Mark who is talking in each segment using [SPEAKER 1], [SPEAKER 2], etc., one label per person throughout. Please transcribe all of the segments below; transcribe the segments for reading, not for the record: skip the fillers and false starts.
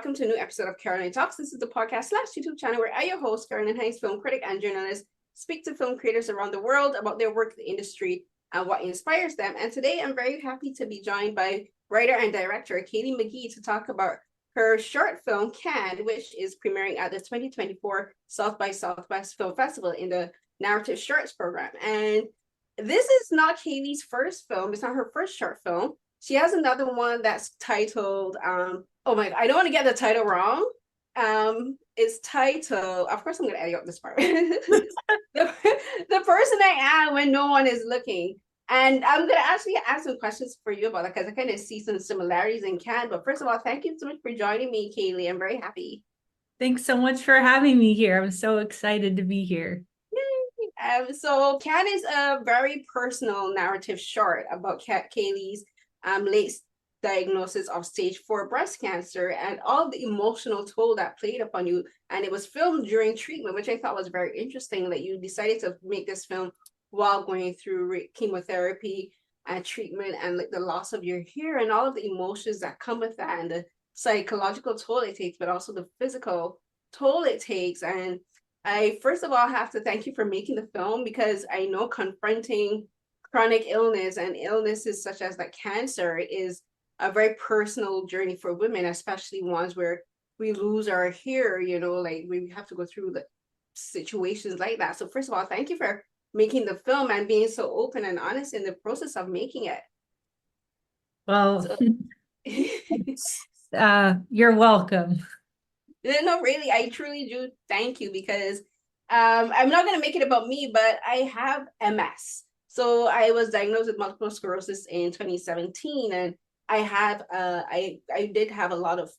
[SPEAKER 1] welcome to a new episode of Carolyn Talks. This is the podcast / YouTube channel where I, your host, Carolyn Hayes, film critic and journalist, speak to film creators around the world about their work in the industry and what inspires them. And today I'm very happy to be joined by writer and director Kailee McGee to talk about her short film, Canned, which is premiering at the 2024 South by Southwest Film Festival in the Narrative Shorts program. And this is not Kailee's first film. It's not her first short film. She has another one that's titled, oh my, I don't want to get the title wrong. It's titled, of course I'm going to edit out this part. the person I am when no one is looking. And I'm going to actually ask some questions for you about that because I kind of see some similarities in Cannes. But first of all, thank you so much for joining me, Kailee. I'm very happy.
[SPEAKER 2] Thanks so much for having me here. I'm so excited to be here.
[SPEAKER 1] So Cannes is a very personal narrative short about Kailee's late diagnosis of stage 4 breast cancer and all the emotional toll that played upon you. And it was filmed during treatment, which I thought was very interesting that you decided to make this film while going through chemotherapy and treatment and like the loss of your hair and all of the emotions that come with that and the psychological toll it takes, but also the physical toll it takes. And I first of all have to thank you for making the film because I know confronting chronic illness and illnesses such as like cancer is a very personal journey for women, especially ones where we lose our hair, you know, like we have to go through the situations like that. So first of all, thank you for making the film and being so open and honest in the process of making it.
[SPEAKER 2] Well, you're welcome.
[SPEAKER 1] No, really, I truly do thank you because I'm not going to make it about me, but I have MS. So I was diagnosed with multiple sclerosis in 2017, and I have I did have a lot of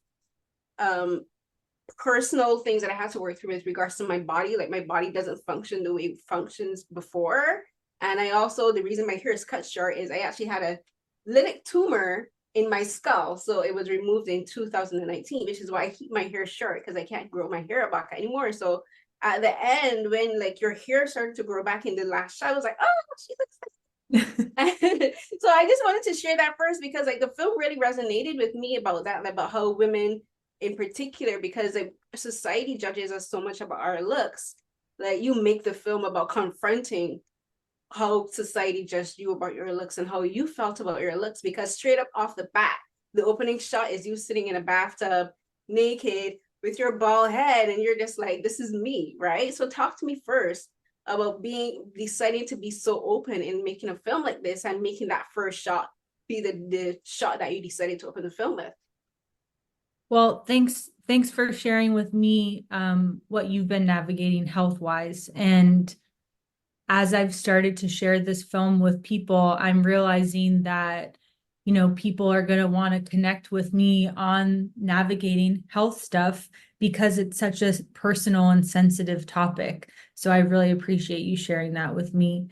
[SPEAKER 1] personal things that I had to work through with regards to my body. Like my body doesn't function the way it functions before. And I also, the reason my hair is cut short is I actually had a lytic tumor in my skull. So it was removed in 2019, which is why I keep my hair short because I can't grow my hair back anymore. So at the end, when like your hair started to grow back in the last shot, I was like, oh, she looks like so I just wanted to share that first because like the film really resonated with me about that, about how women in particular, because like, society judges us so much about our looks. Like you make the film about confronting how society judged you about your looks and how you felt about your looks, because straight up off the bat, the opening shot is you sitting in a bathtub naked with your bald head and you're just like, this is me, right? So talk to me first about deciding to be so open in making a film like this and making that first shot be the shot that you decided to open the film with.
[SPEAKER 2] Well, thanks for sharing with me what you've been navigating health-wise. And as I've started to share this film with people, I'm realizing that, you know, people are going to want to connect with me on navigating health stuff because it's such a personal and sensitive topic. So I really appreciate you sharing that with me.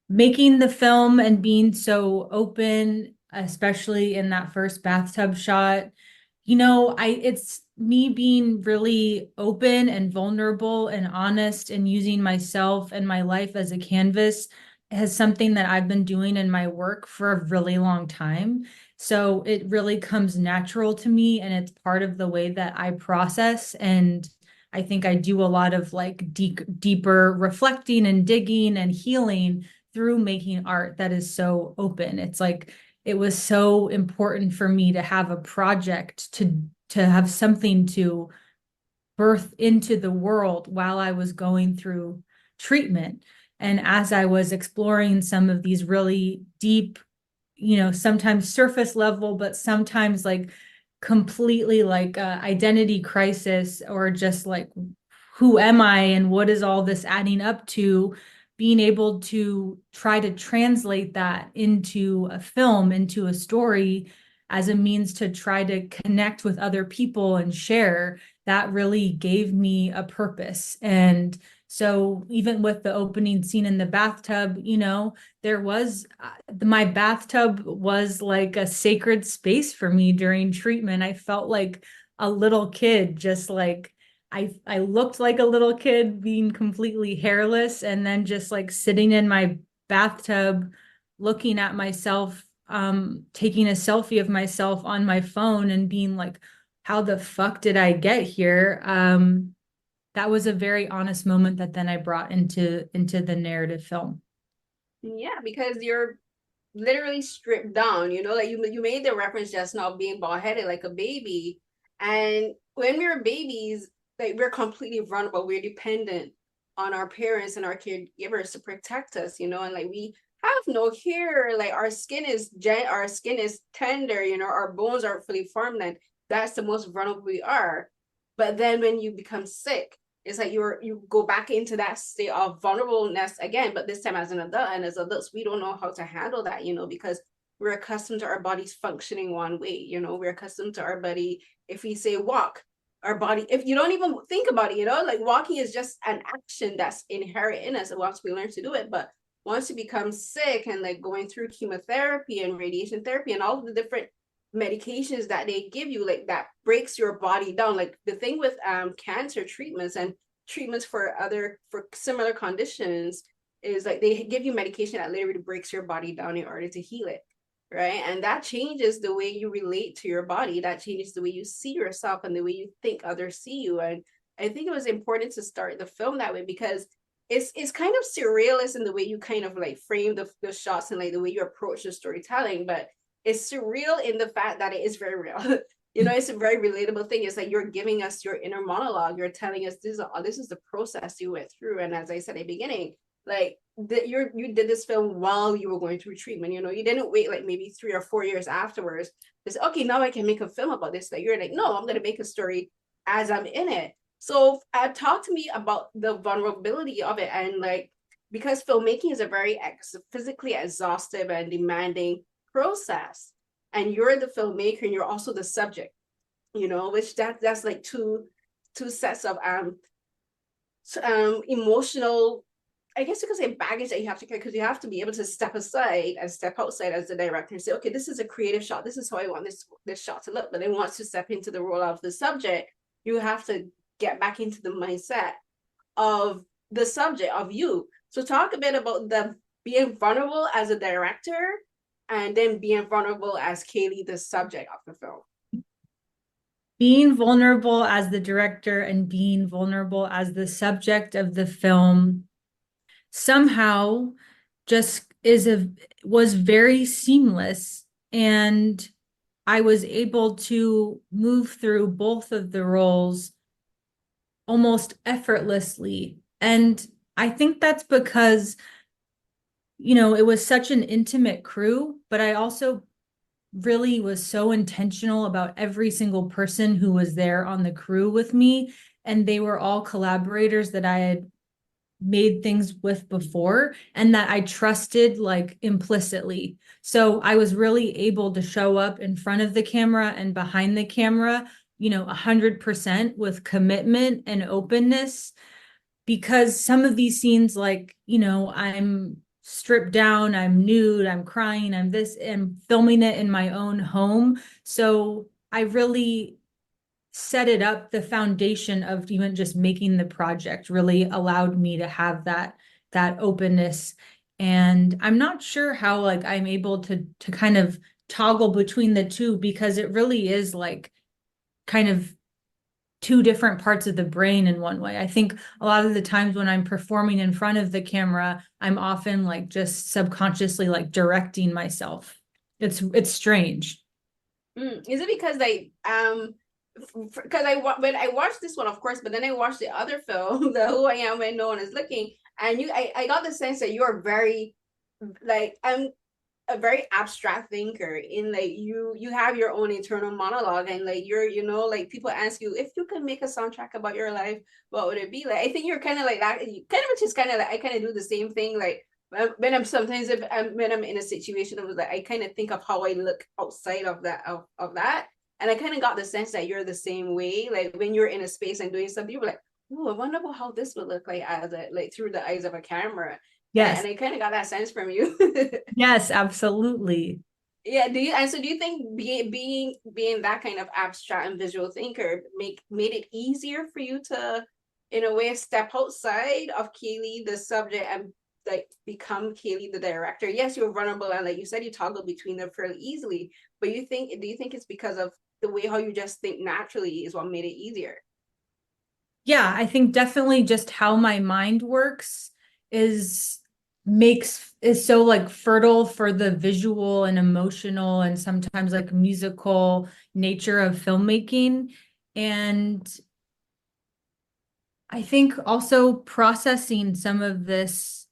[SPEAKER 2] Making the film and being so open, especially in that first bathtub shot, you know, it's me being really open and vulnerable and honest and using myself and my life as a canvas has something that I've been doing in my work for a really long time. So it really comes natural to me and it's part of the way that I process. And I think I do a lot of like deeper reflecting and digging and healing through making art that is so open. It's like, it was so important for me to have a project to have something to birth into the world while I was going through treatment. And as I was exploring some of these really deep, you know, sometimes surface level, but sometimes like completely like identity crisis or just like, who am I and what is all this adding up to? Being able to try to translate that into a film, into a story as a means to try to connect with other people and share, that really gave me a purpose. And so even with the opening scene in the bathtub, you know, there was, my bathtub was like a sacred space for me during treatment. I felt like a little kid, just like, I looked like a little kid being completely hairless and then just like sitting in my bathtub, looking at myself, taking a selfie of myself on my phone and being like, how the fuck did I get here? That was a very honest moment that then I brought into the narrative film.
[SPEAKER 1] Yeah, because you're literally stripped down, you know, like you made the reference just now being bald headed like a baby. And when we're babies, like we're completely vulnerable. We're dependent on our parents and our caregivers to protect us, you know, and like we have no hair, like our skin is tender, you know, our bones are fully formed, and that's the most vulnerable we are. But then when you become sick, it's like you go back into that state of vulnerableness again, but this time as an adult. And as adults, we don't know how to handle that, you know, because we're accustomed to our bodies functioning one way, you know, we're accustomed to our body. If we say walk, our body, if you don't even think about it, you know, like walking is just an action that's inherent in us once we learn to do it. But once you become sick and like going through chemotherapy and radiation therapy and all of the different medications that they give you, like that breaks your body down. Like the thing with cancer treatments and treatments for similar conditions is like they give you medication that literally breaks your body down in order to heal it, right? And that changes the way you relate to your body, that changes the way you see yourself and the way you think others see you. And I think it was important to start the film that way, because it's kind of surrealist in the way you kind of like frame the shots and like the way you approach the storytelling, but it's surreal in the fact that it is very real. You know, it's a very relatable thing. It's like you're giving us your inner monologue. You're telling us this is the process you went through. And as I said at the beginning, like you did this film while you were going through treatment. You know, you didn't wait like maybe 3 or 4 years afterwards to say, okay, now I can make a film about this. Like you're like, no, I'm gonna make a story as I'm in it. So talk to me about the vulnerability of it, and like, because filmmaking is a very physically exhaustive and demanding process, and you're the filmmaker and you're also the subject, you know, which that's like two sets of emotional, I guess you could say, baggage that you have to carry, because you have to be able to step aside and step outside as the director and say, okay, this is a creative shot, this is how I want this shot to look. But then once you step into the role of the subject, you have to get back into the mindset of the subject, of you. So talk a bit about the being vulnerable as a director and then being vulnerable as Kailee, the subject of the film.
[SPEAKER 2] Being vulnerable as the director and being vulnerable as the subject of the film somehow just was very seamless, and I was able to move through both of the roles almost effortlessly. And I think that's because, you know, it was such an intimate crew, but I also really was so intentional about every single person who was there on the crew with me. And they were all collaborators that I had made things with before and that I trusted like implicitly. So I was really able to show up in front of the camera and behind the camera, you know, 100% with commitment and openness, because some of these scenes, like, you know, I'm stripped down, I'm nude, I'm crying, I'm this, and filming it in my own home. So I really set it up. The foundation of even just making the project really allowed me to have that openness. And I'm not sure how like I'm able to kind of toggle between the two, because it really is like kind of two different parts of the brain in one way. I think a lot of the times when I'm performing in front of the camera, I'm often like just subconsciously like directing myself. It's strange.
[SPEAKER 1] Is it because like because when I watched this one, of course, but then I watched the other film, the Who I Am When No One Is Looking, and I got the sense that you're very like a very abstract thinker, in like you have your own internal monologue, and like you're, you know, like people ask you, if you could make a soundtrack about your life, what would it be? Like I think you're kind of like that, kind of, which is kind of like I kind of do the same thing. Like when I'm sometimes if I'm when I'm in a situation, it was like I kind of think of how I look outside of that, and I kind of got the sense that you're the same way. Like when you're in a space and doing something, you're like, oh, I wonder about how this would look like as a, like through the eyes of a camera.
[SPEAKER 2] Yes.
[SPEAKER 1] And I kind of got that sense from you.
[SPEAKER 2] Yes, absolutely.
[SPEAKER 1] Yeah, do you think being that kind of abstract and visual thinker made it easier for you to, in a way, step outside of Kailee the subject and like become Kailee the director? Yes, you're vulnerable, and like you said, you toggle between them fairly easily. But do you think it's because of the way how you just think naturally is what made it easier.
[SPEAKER 2] Yeah, I think definitely just how my mind works is so like fertile for the visual and emotional and sometimes like musical nature of filmmaking. And I think also processing some of this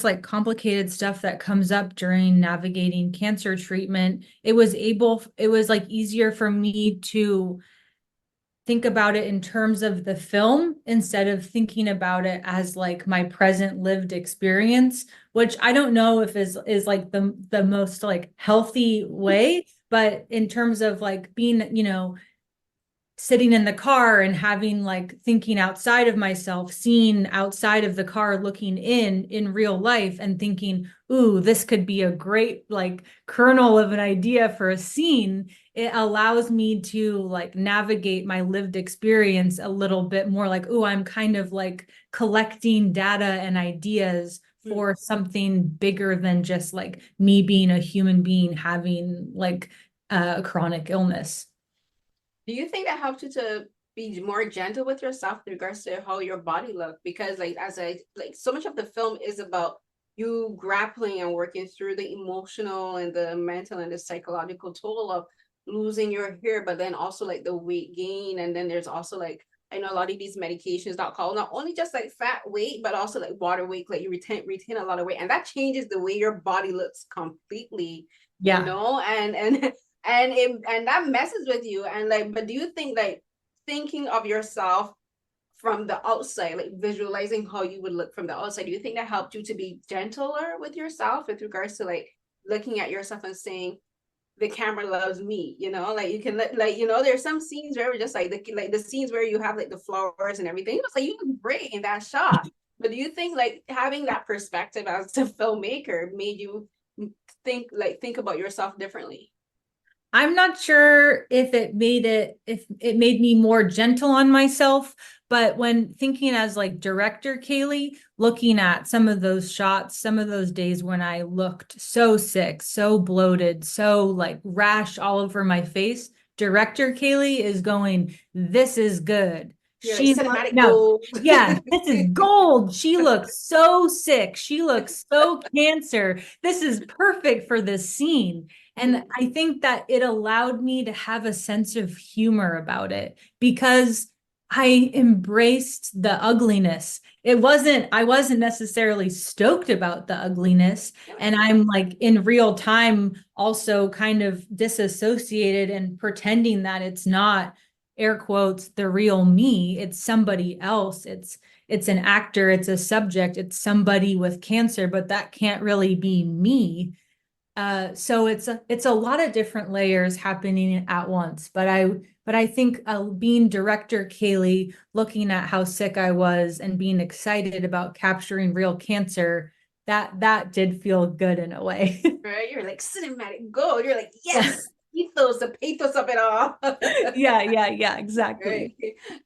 [SPEAKER 2] like complicated stuff that comes up during navigating cancer treatment, it was like easier for me to think about it in terms of the film instead of thinking about it as like my present lived experience, which I don't know if is like the most like healthy way, but in terms of like being, sitting in the car and having like thinking outside of myself, seeing outside of the car, looking in real life and thinking, ooh, this could be a great like kernel of an idea for a scene. It allows me to like navigate my lived experience a little bit more like, ooh, I'm kind of like collecting data and ideas for something bigger than just like me being a human being having like a chronic illness.
[SPEAKER 1] Do you think that helped you to be more gentle with yourself in regards to how your body looked? Because like as I like so much of the film is about you grappling and working through the emotional and the mental and the psychological toll of losing your hair, but then also like the weight gain. And then there's also like I know a lot of these medications that call not only just like fat weight, but also like water weight, like you retain a lot of weight. And that changes the way your body looks completely,
[SPEAKER 2] Yeah.
[SPEAKER 1] and and that messes with you. And like, but do you think like thinking of yourself from the outside, like visualizing how you would look from the outside, do you think that helped you to be gentler with yourself with regards to like looking at yourself and saying the camera loves me, like you can like there's some scenes where we're just like the scenes where you have like the flowers and everything, it's like you look great in that shot. But do you think like having that perspective as a filmmaker made you think about yourself differently?
[SPEAKER 2] I'm not sure if it made me more gentle on myself, but when thinking as like director Kailee, looking at some of those shots, some of those days when I looked so sick, so bloated, so like rash all over my face, director Kailee is going, this is good.
[SPEAKER 1] You're like cinematic
[SPEAKER 2] No,
[SPEAKER 1] gold.
[SPEAKER 2] yeah, this is gold. She looks so sick. She looks so cancer. This is perfect for this scene. And I think that it allowed me to have a sense of humor about it because I embraced the ugliness. I wasn't necessarily stoked about the ugliness. And I'm like in real time also kind of disassociated and pretending that it's not air quotes the real me. It's somebody else. It's an actor, it's a subject, it's somebody with cancer, but that can't really be me. So it's a lot of different layers happening at once. But I think being director Kailee, looking at how sick I was and being excited about capturing real cancer, that did feel good in a way.
[SPEAKER 1] Right? You're like cinematic gold. You're like, yes, ethos, the pathos of it all.
[SPEAKER 2] Yeah,
[SPEAKER 1] Right.
[SPEAKER 2] exactly.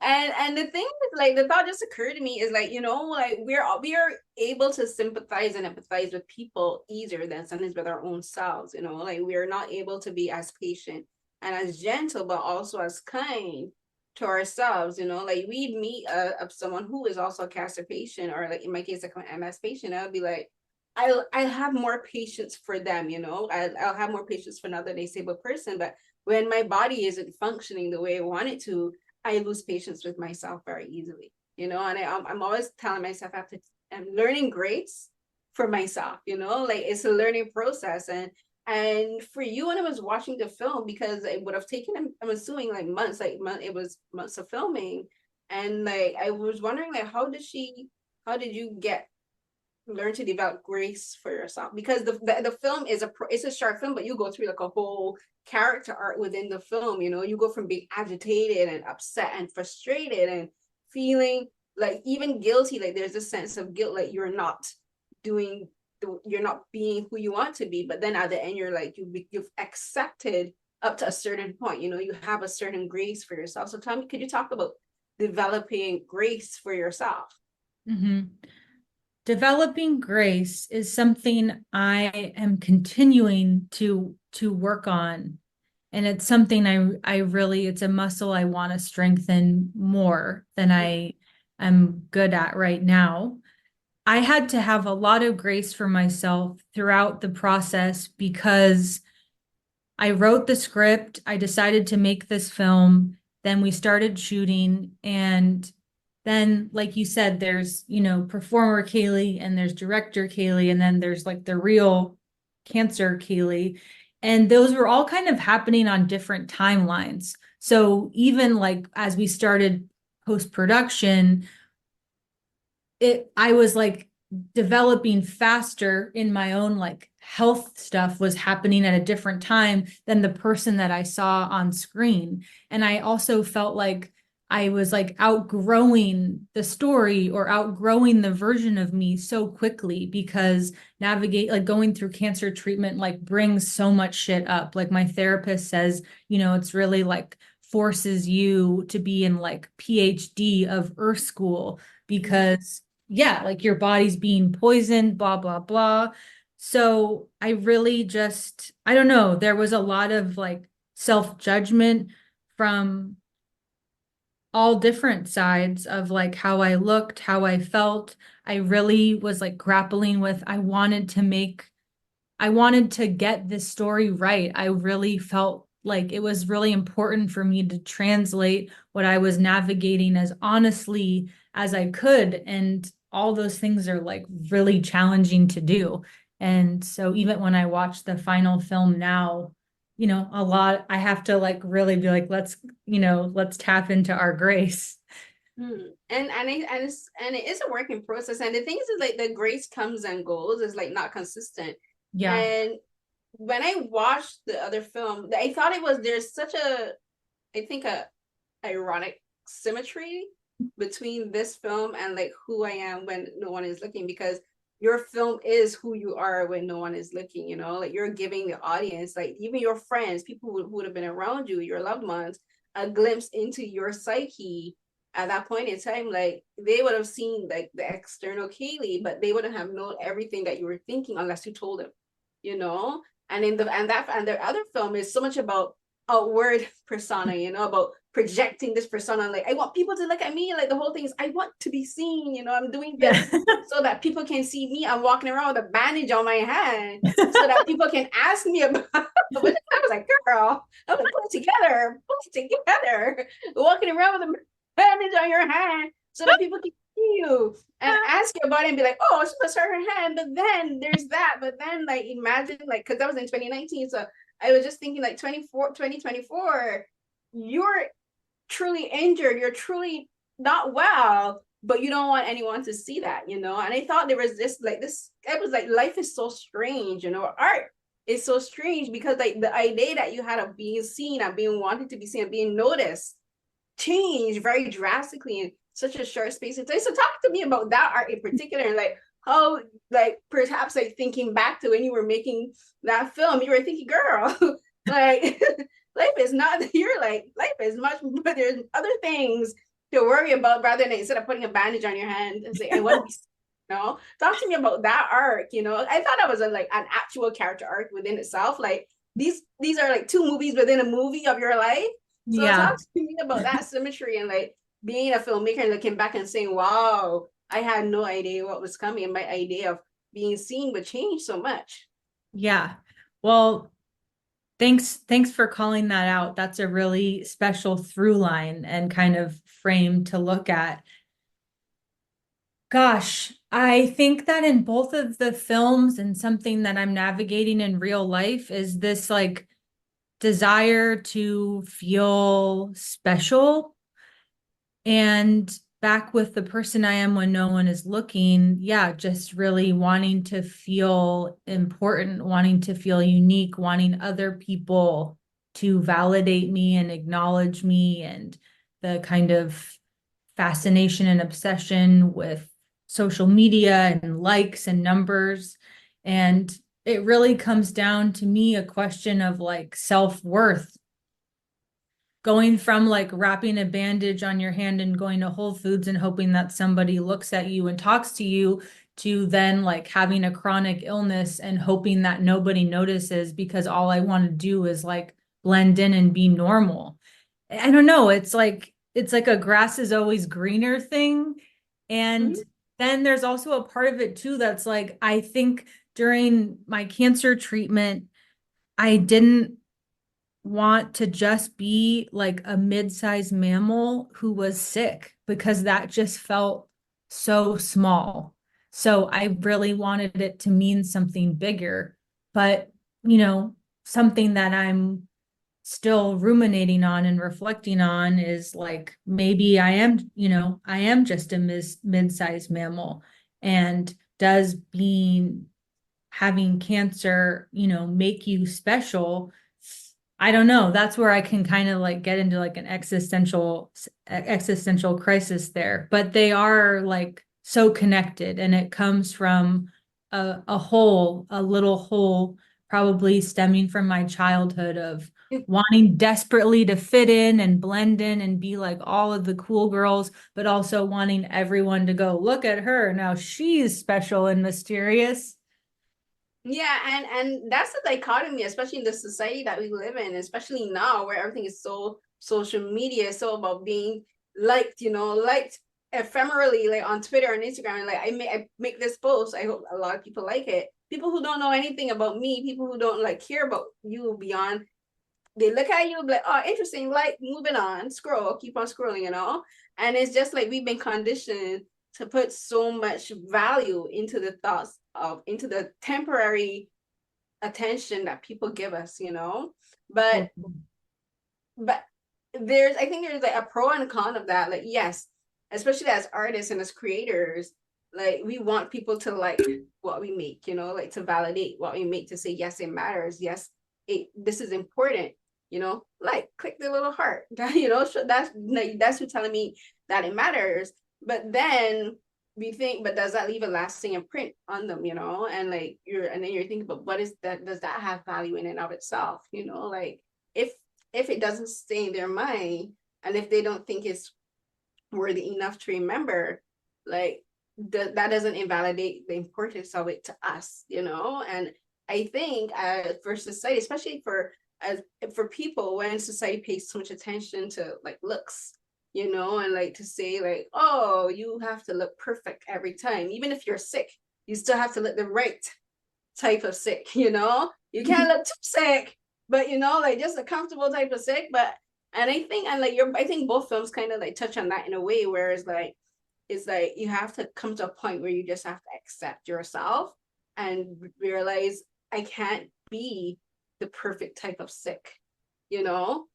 [SPEAKER 1] And the thing is like the thought just occurred to me is like, like we are able to sympathize and empathize with people easier than sometimes with our own selves, like we are not able to be as patient and as gentle, but also as kind to ourselves, like we'd meet someone who is also a cancer patient, or like in my case, like an MS patient, I'll be like, I'll have more patience for them, I'll have more patience for another disabled person, but when my body isn't functioning the way I want it to, I lose patience with myself very easily, and I'm always telling myself I'm learning grace for myself, like it's a learning process. And for you, when I was watching the film, because it would have taken, I'm assuming like months, it was months of filming. And like, I was wondering like, how did you learn to develop grace for yourself? Because the film it's a short film, but you go through like a whole character arc within the film. You go from being agitated and upset and frustrated and feeling like even guilty, like there's a sense of guilt, like doing you're not being who you want to be, but then at the end you're like you've accepted up to a certain point, you have a certain grace for yourself. So tell me, could you talk about developing grace for yourself?
[SPEAKER 2] Mm-hmm. developing grace is something I am continuing to work on. And it's something I really, it's a muscle I want to strengthen more than I am good at right now. I had to have a lot of grace for myself throughout the process because I wrote the script, I decided to make this film, then we started shooting, and then, like you said, there's, performer Kailee and there's director Kailee, and then there's like the real cancer Kailee. And those were all kind of happening on different timelines. So even like as we started post-production, I was like developing faster in my own like health stuff was happening at a different time than the person that I saw on screen. And I also felt like I was like outgrowing the story or outgrowing the version of me so quickly because like going through cancer treatment like brings so much shit up. Like my therapist says, it's really like forces you to be in like PhD of Earth school because yeah, like your body's being poisoned, blah, blah, blah. So I really I don't know, there was a lot of like self-judgment from all different sides of like how I looked, how I felt. I really was like grappling with, I wanted to get this story right. I really felt like it was really important for me to translate what I was navigating as honestly as I could. And all those things are like really challenging to do. And so even when I watch the final film now, I have to like really be like, let's tap into our grace.
[SPEAKER 1] And it is a working process. And the thing is like the grace comes and goes. It's like not consistent.
[SPEAKER 2] Yeah.
[SPEAKER 1] And when I watched the other film, I thought there's such I think a ironic symmetry between this film and like who I am when no one is looking, because your film is who you are when no one is looking, like you're giving the audience, like even your friends, people who would have been around you, your loved ones, a glimpse into your psyche at that point in time. Like they would have seen like the external Kailee, but they wouldn't have known everything that you were thinking unless you told them, you know. And the other film is so much about outward persona, about projecting this persona. Like I want people to look at me. Like the whole thing is I want to be seen. I'm doing this
[SPEAKER 2] Yeah.
[SPEAKER 1] so that people can see me. I'm walking around with a bandage on my hand so that people can ask me about. I was like, girl, I'm like, put it together, walking around with a bandage on your hand so that people can see you and ask you about it and be like, oh, she must hurt her hand. But then there's that. But then like imagine like, because that was in 2019. So I was just thinking like 2024, you're truly injured, you're truly not well, but you don't want anyone to see that, And I thought there was this, it was like life is so strange, art is so strange because like the idea that you had of being seen and being wanted to be seen and being noticed changed very drastically in such a short space of time. So talk to me about that art in particular, and like how, like perhaps like thinking back to when you were making that film, you were thinking, girl, like life is not, you're like, life is much, but there's other things to worry about rather than instead of putting a bandage on your hand and say, I want to be, talk to me about that arc. I thought that was like an actual character arc within itself. Like these are like two movies within a movie of your life. So
[SPEAKER 2] Yeah.
[SPEAKER 1] talk to me about that symmetry and like being a filmmaker and looking back and saying, wow, I had no idea what was coming. And my idea of being seen would change so much.
[SPEAKER 2] Yeah. Well, thanks for calling that out. That's a really special through line and kind of frame to look at. Gosh, I think that in both of the films and something that I'm navigating in real life is this like desire to feel special and back with the person I am when no one is looking. Yeah, just really wanting to feel important, wanting to feel unique, wanting other people to validate me and acknowledge me, and the kind of fascination and obsession with social media and likes and numbers. And it really comes down to me a question of like self-worth, going from like wrapping a bandage on your hand and going to Whole Foods and hoping that somebody looks at you and talks to you to then like having a chronic illness and hoping that nobody notices because all I want to do is like blend in and be normal. I don't know. It's like a grass is always greener thing. And
[SPEAKER 1] Mhm.
[SPEAKER 2] then there's also a part of it too that's like, I think during my cancer treatment, I didn't want to just be like a mid-sized mammal who was sick because that just felt so small. So I really wanted it to mean something bigger. But, you know, something that I'm still ruminating on and reflecting on is like maybe I am, you know, I am just a mid-sized mammal. And does being having cancer, you know, make you special? I don't know. That's where I can kind of like get into like an existential crisis there. But they are like so connected, and it comes from a hole, a little hole, probably stemming from my childhood of wanting desperately to fit in and blend in and be like all of the cool girls, but also wanting everyone to go, look at her. Now she's special and mysterious.
[SPEAKER 1] Yeah, and that's the dichotomy, especially in the society that we live in, especially now where everything is so social media, so about being liked, liked ephemerally, like on Twitter and Instagram. And like I make this post, I hope a lot of people like it. People who don't know anything about me, people who don't like care about you beyond, they look at you like, oh, interesting, like moving on, scroll, keep on scrolling. And it's just like we've been conditioned to put so much value into the thoughts of, into the temporary attention that people give us. But but I think there's like a pro and a con of that. Like, yes, especially as artists and as creators, like we want people to like what we make, like to validate what we make, to say yes, it matters, yes, this is important. Like click the little heart. So that's who telling me that it matters. But then we think, but does that leave a lasting imprint on them? And like and then you're thinking, but what is that, does that have value in and of itself? Like if it doesn't stay in their mind, and if they don't think it's worthy enough to remember, like that doesn't invalidate the importance of it to us. And I think for society, especially for people, when society pays so much attention to like looks, and like to say like, oh, you have to look perfect every time, even if you're sick, you still have to look the right type of sick. You can't look too sick, but like just a comfortable type of sick. But and I think, and like I think both films kind of like touch on that in a way where it's like you have to come to a point where you just have to accept yourself and realize I can't be the perfect type of sick,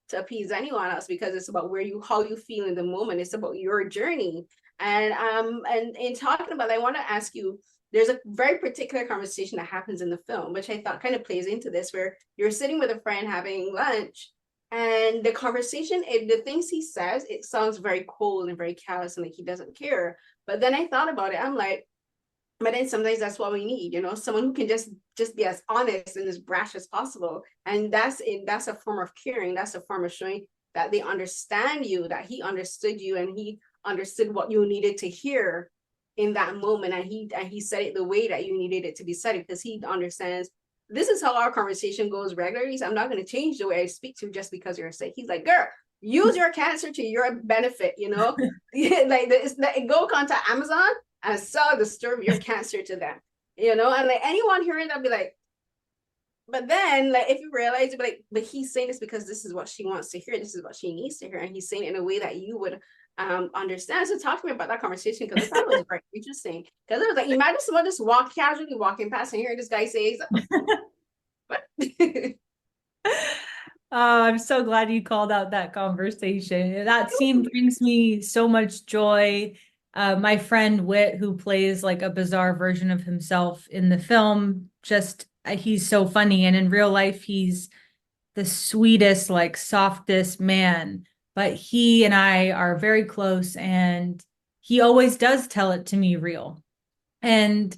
[SPEAKER 1] to appease anyone else, because it's about how you feel in the moment. It's about your journey. And in talking about that, I want to ask you, there's a very particular conversation that happens in the film, which I thought kind of plays into this, where you're sitting with a friend having lunch, and the conversation, the things he says, it sounds very cold and very callous and like he doesn't care. But then I thought about it. I'm like, but then sometimes that's what we need, someone who can just be as honest and as brash as possible. And that's a form of caring. That's a form of showing that they understand you, that he understood you, and he understood what you needed to hear in that moment. And he said it the way that you needed it to be said, because he understands this is how our conversation goes regularly. So I'm not going to change the way I speak to you just because you're sick. He's like, girl, use your cancer to your benefit. Like go contact Amazon and sell the story of your cancer to them. And like anyone hearing that be like, but then like if you realize, but he's saying this because this is what she wants to hear, this is what she needs to hear, and he's saying it in a way that you would understand. So talk to me about that conversation, because I thought it was very interesting. Because it was like, imagine someone just casually walking past and hearing this guy say, but
[SPEAKER 2] I'm so glad you called out that conversation. That scene brings me so much joy. My friend Wit, who plays like a bizarre version of himself in the film, just he's so funny. And in real life, he's the sweetest, like softest man. But he and I are very close, and he always does tell it to me real. And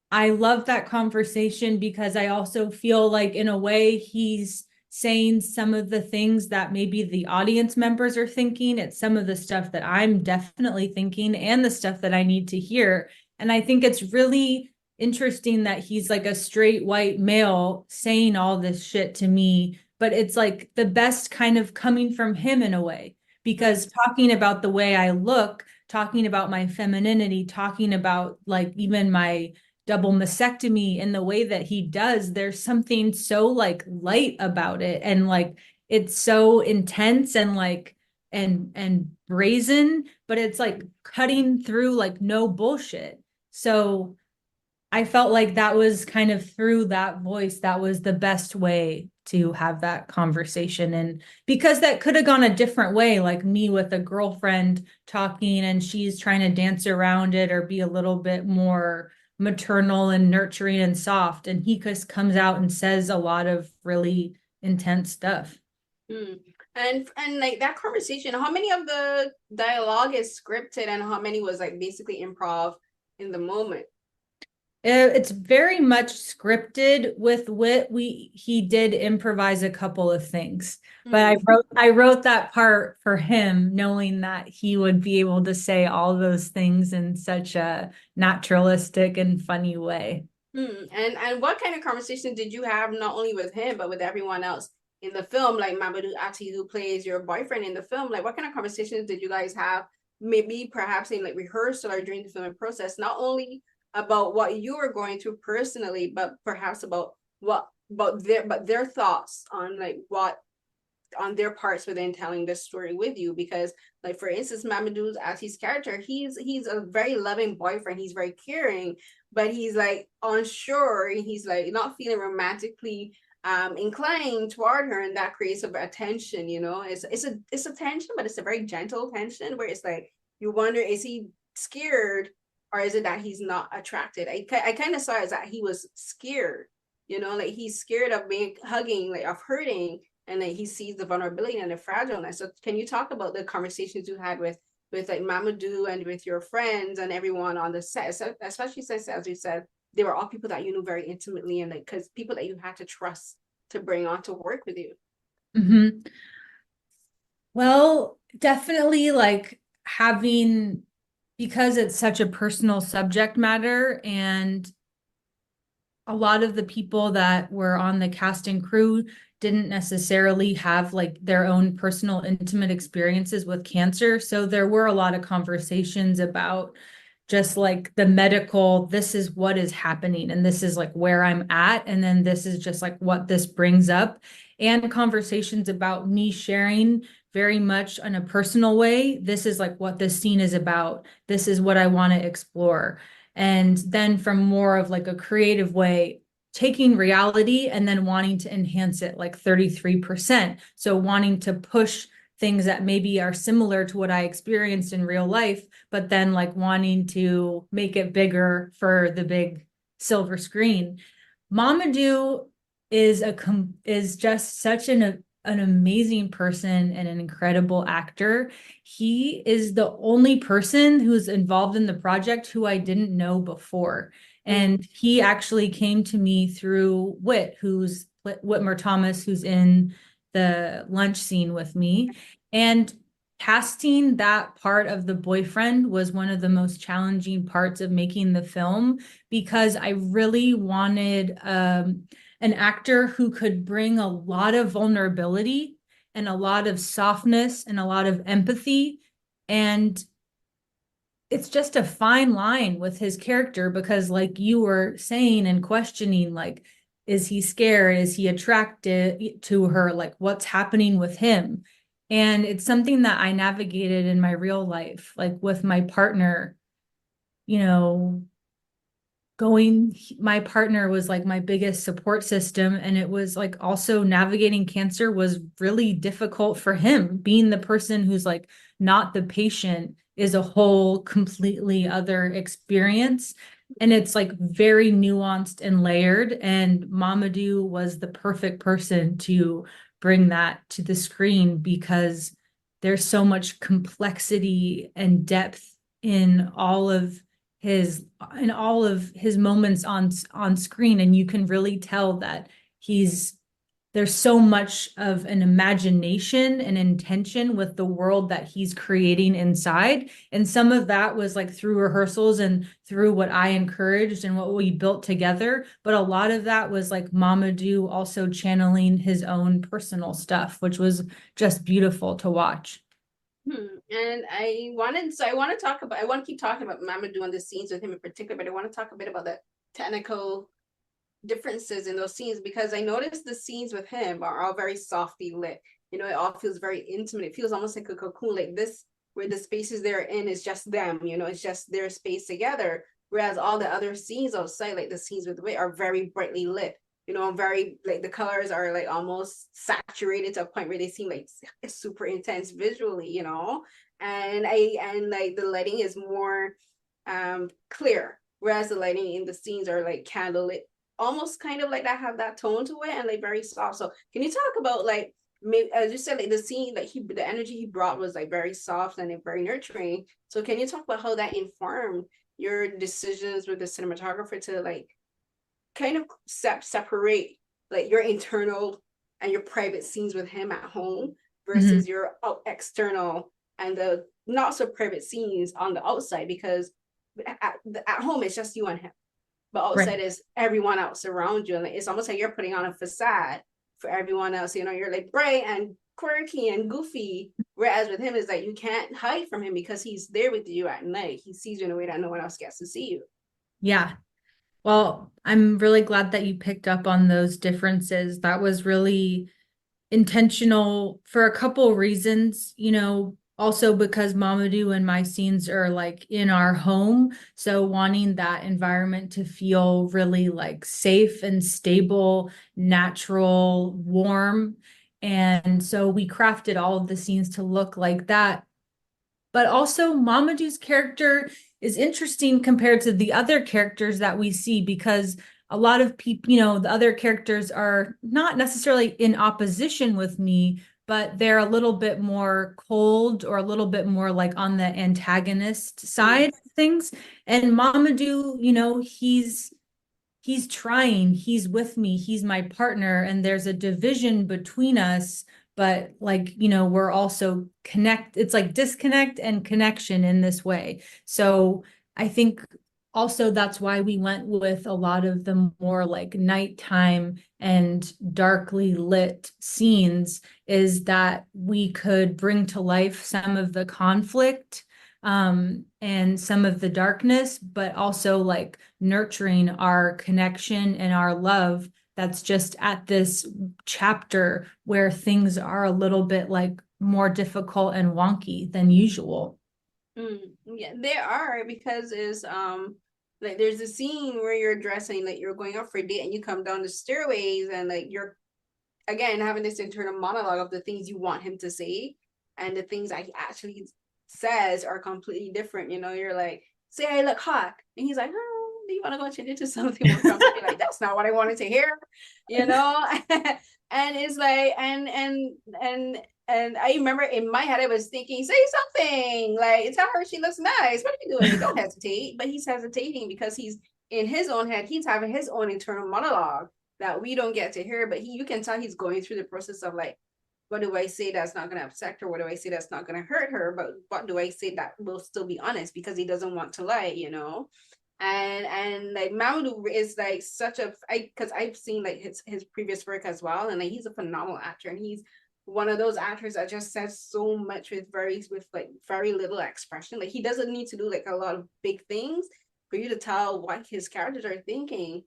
[SPEAKER 2] I love that conversation because I also feel like, in a way, he's saying some of the things that maybe the audience members are thinking. It's some of the stuff that I'm definitely thinking and the stuff that I need to hear. And I think it's really interesting that he's like a straight white male saying all this shit to me, but it's like the best kind of coming from him in a way, because talking about the way I look, talking about my femininity, talking about like even my double mastectomy in the way that he does, there's something so like light about it, and like it's so intense and like and brazen, but it's like cutting through like no bullshit. So I felt like that was kind of through that voice, that was the best way to have that conversation. And because that could have gone a different way, like me with a girlfriend talking and she's trying to dance around it or be a little bit more maternal and nurturing and soft. And he just comes out and says a lot of really intense stuff.
[SPEAKER 1] Mm. And like that conversation, how many of the dialogue is scripted and how many was like basically improv in the moment?
[SPEAKER 2] It's very much scripted. With Wit, he did improvise a couple of things, but
[SPEAKER 1] Mm.
[SPEAKER 2] I wrote that part for him, knowing that he would be able to say all those things in such a naturalistic and funny way.
[SPEAKER 1] And what kind of conversation did you have not only with him but with everyone else in the film? Like Mamadou Ati, who plays your boyfriend in the film, like what kind of conversations did you guys have? Maybe perhaps in like rehearsal or during the filming process, not only about what you were going through personally, but perhaps about what about their thoughts on like what on their parts within telling this story with you. Because like for instance, Mamadou Ati's character, he's a very loving boyfriend, he's very caring, but he's like unsure, he's like not feeling romantically inclined toward her, and that creates a tension, you know. It's a tension, but it's a very gentle tension where it's like you wonder, is he scared or is it that he's not attracted? I kind of saw it as that he was scared, you know, like he's scared of being hugging, like of hurting, and then he sees the vulnerability and the fragileness. So can you talk about the conversations you had with like Mamadou and with your friends and everyone on the set, so, especially since, as you said, they were all people that you knew very intimately, and like because people that you had to trust to bring on to work with you.
[SPEAKER 2] Mm-hmm. Well, definitely like having, because it's such a personal subject matter, and a lot of the people that were on the cast and crew didn't necessarily have like their own personal intimate experiences with cancer. So there were a lot of conversations about just like the medical, this is what is happening and this is like where I'm at. And then this is just like what this brings up. And conversations about me sharing very much in a personal way. This is like what this scene is about. This is what I want to explore. And then from more of like a creative way, taking reality and then wanting to enhance it like 33%. So wanting to push things that maybe are similar to what I experienced in real life, but then like wanting to make it bigger for the big silver screen. Mamadou is just such an amazing person and an incredible actor. He is the only person who's involved in the project who I didn't know before. And he actually came to me through who's Whitmer Thomas, who's in the lunch scene with me. And casting that part of the boyfriend was one of the most challenging parts of making the film, because I really wanted an actor who could bring a lot of vulnerability and a lot of softness and a lot of empathy. And it's just a fine line with his character, because like you were saying and questioning, like, is he scared? Is he attracted to her? Like, what's happening with him? And it's something that I navigated in my real life, like with my partner, you know, my partner was like my biggest support system. And it was like also navigating cancer was really difficult for him. Being the person who's like not the patient is a whole completely other experience. And it's like very nuanced and layered. And Mamadou was the perfect person to bring that to the screen, because there's so much complexity and depth in his all of his moments on screen, and you can really tell that he's there's so much of an imagination and intention with the world that he's creating inside. And some of that was like through rehearsals and through what I encouraged and what we built together. But a lot of that was like Mamadou also channeling his own personal stuff, which was just beautiful to watch.
[SPEAKER 1] And I want to keep talking about Mamadou and the scenes with him in particular, but I want to talk a bit about the technical differences in those scenes, because I noticed the scenes with him are all very softly lit. You know, it all feels very intimate. It feels almost like a cocoon, like this, where the spaces they're in is just them, you know, it's just their space together. Whereas all the other scenes outside, like the scenes with Wit, are very brightly lit. You know, very like the colors are like almost saturated to a point where they seem like super intense visually, you know. And like the lighting is more clear, whereas the lighting in the scenes are like candlelit, almost kind of like that, have that tone to it, and like very soft. So can you talk about like, maybe as you said, like the scene, like the energy he brought was like very soft and very nurturing. So can you talk about how that informed your decisions with the cinematographer to like kind of separate like your internal and your private scenes with him at home versus your external and the not so private scenes on the outside? Because at home it's just you and him, but outside
[SPEAKER 2] Right.
[SPEAKER 1] is everyone else around you, and it's almost like you're putting on a facade for everyone else. You know, you're like bright and quirky and goofy, whereas with him is that you can't hide from him because he's there with you at night. He sees you in a way that no one else gets to see you.
[SPEAKER 2] Yeah. Well, I'm really glad that you picked up on those differences. That was really intentional for a couple reasons, you know, also because Mamadou and my scenes are like in our home. So wanting that environment to feel really like safe and stable, natural, warm. And so we crafted all of the scenes to look like that. But also Mamadou's character is interesting compared to the other characters that we see, because a lot of people, you know, the other characters are not necessarily in opposition with me, but they're a little bit more cold or a little bit more like on the antagonist side of things. And Mamadou, you know, he's trying, he's with me, he's my partner, and there's a division between us, but like, you know, we're also it's like disconnect and connection in this way. So I think also that's why we went with a lot of the more like nighttime and darkly lit scenes, is that we could bring to life some of the conflict and some of the darkness, but also like nurturing our connection and our love that's just at this chapter where things are a little bit like more difficult and wonky than usual.
[SPEAKER 1] Yeah, there are, because is like there's a scene where you're dressing, like you're going out for a date and you come down the stairways and like you're again having this internal monologue of the things you want him to say, and the things that he actually says are completely different. You know, you're like, say I look hot, and he's like, oh, do you want to go change it to something more comfortable? Like, that's not what I wanted to hear, you know. And it's like, and I remember in my head I was thinking, say something, like tell her she looks nice, what are you doing? Like, don't hesitate. But he's hesitating because he's in his own head, he's having his own internal monologue that we don't get to hear. But you can tell he's going through the process of like, what do I say that's not going to upset her? What do I say that's not going to hurt her? But what do I say that will still be honest, because he doesn't want to lie, you know? And like Mamadou is like such a, because I've seen like his previous work as well, and like he's a phenomenal actor, and he's one of those actors that just says so much with like very little expression. Like he doesn't need to do like a lot of big things for you to tell what his characters are thinking.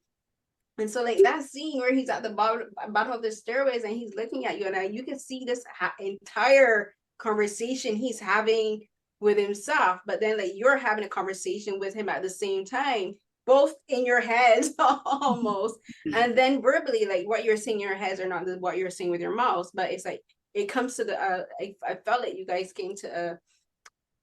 [SPEAKER 1] And so like that scene where he's at the bottom of the stairways and he's looking at you, and you can see this entire conversation he's having with himself, but then like you're having a conversation with him at the same time, both in your head almost, and then verbally, like what you're saying in your heads are not what you're saying with your mouth. But it's like it comes to the I felt like you guys came to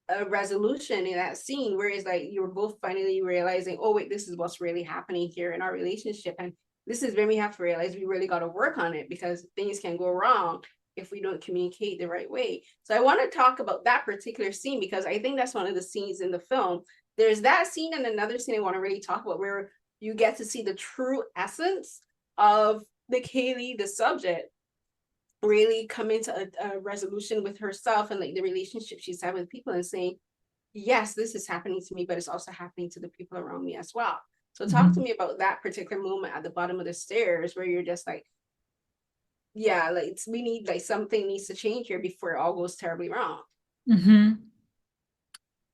[SPEAKER 1] a resolution in that scene where it's like you were both finally realizing, oh wait, this is what's really happening here in our relationship, and this is when we have to realize we really got to work on it, because things can go wrong if we don't communicate the right way. So I want to talk about that particular scene, because I think that's one of the scenes in the film. There's that scene, and another scene I want to really talk about where you get to see the true essence of the Kailee, the subject, really coming to a resolution with herself and like the relationship she's had with people and saying, yes, this is happening to me, but it's also happening to the people around me as well. So talk to
[SPEAKER 2] Mhm.
[SPEAKER 1] me about that particular moment at the bottom of the stairs where you're just like, yeah, like we need like something needs to change here before it all goes terribly wrong.
[SPEAKER 2] Mhm.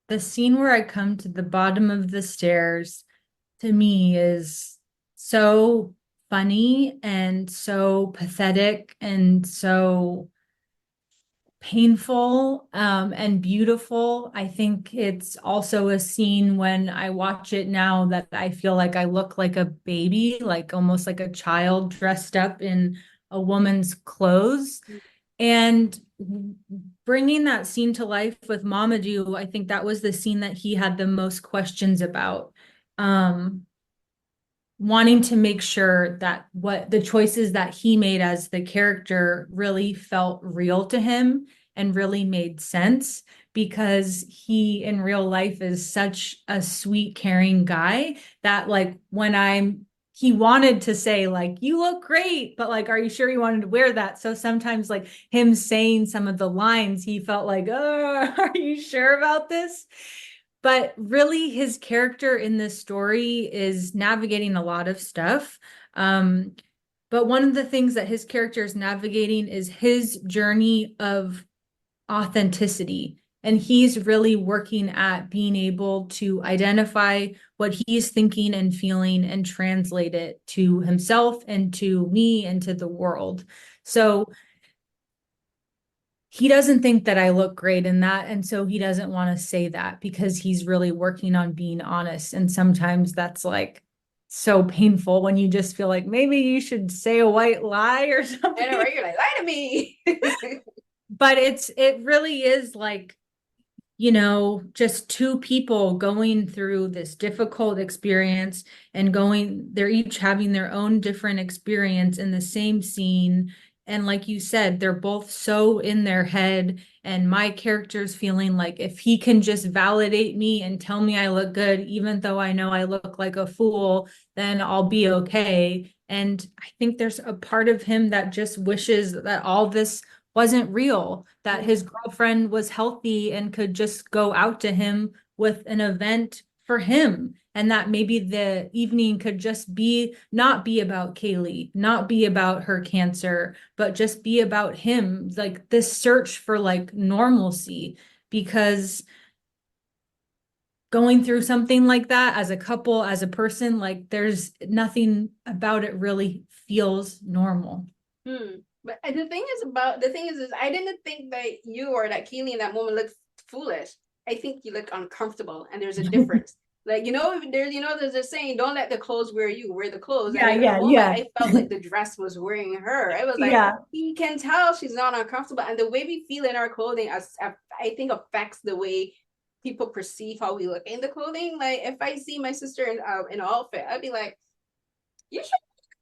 [SPEAKER 2] The scene where I come to the bottom of the stairs to me is so funny and so pathetic and so painful and beautiful. I think it's also a scene when I watch it now that I feel like I look like a baby, like almost like a child dressed up in a woman's clothes. And bringing that scene to life with Mamadou, I think that was the scene that he had the most questions about. Wanting to make sure that what the choices that he made as the character really felt real to him and really made sense, because he in real life is such a sweet, caring guy that like when he wanted to say like, you look great, but like, are you sure you wanted to wear that? So sometimes like him saying some of the lines, he felt like, oh, are you sure about this? But really, his character in this story is navigating a lot of stuff. But one of the things that his character is navigating is his journey of authenticity. And he's really working at being able to identify what he's thinking and feeling and translate it to himself and to me and to the world. So he doesn't think that I look great in that. And so he doesn't want to say that because he's really working on being honest. And sometimes that's like so painful when you just feel like maybe you should say a white lie or
[SPEAKER 1] I know,
[SPEAKER 2] something.
[SPEAKER 1] right? You're like, lie to me.
[SPEAKER 2] But it really is like, just two people going through this difficult experience and they're each having their own different experience in the same scene. And like you said, they're both so in their head. And my character's feeling like if he can just validate me and tell me I look good, even though I know I look like a fool, then I'll be okay. And I think there's a part of him that just wishes that all this wasn't real, that his girlfriend was healthy and could just go out to him with an event for him. And that maybe the evening could just not be about Kailee, not be about her cancer, but just be about him, like this search for like normalcy. Because going through something like that as a couple, as a person, like there's nothing about it really feels normal.
[SPEAKER 1] But the thing is I didn't think that you or that Keely in that moment looked foolish. I think you look uncomfortable, and there's a difference. Like there's a saying, "Don't let the clothes wear you, wear the clothes." And
[SPEAKER 2] Yeah,
[SPEAKER 1] in that
[SPEAKER 2] yeah,
[SPEAKER 1] moment,
[SPEAKER 2] yeah.
[SPEAKER 1] I felt like the dress was wearing her. I was like,
[SPEAKER 2] Yeah.
[SPEAKER 1] you can tell she's not uncomfortable, and the way we feel in our clothing, I think affects the way people perceive how we look in the clothing. Like if I see my sister in an outfit, I'd be like, you should.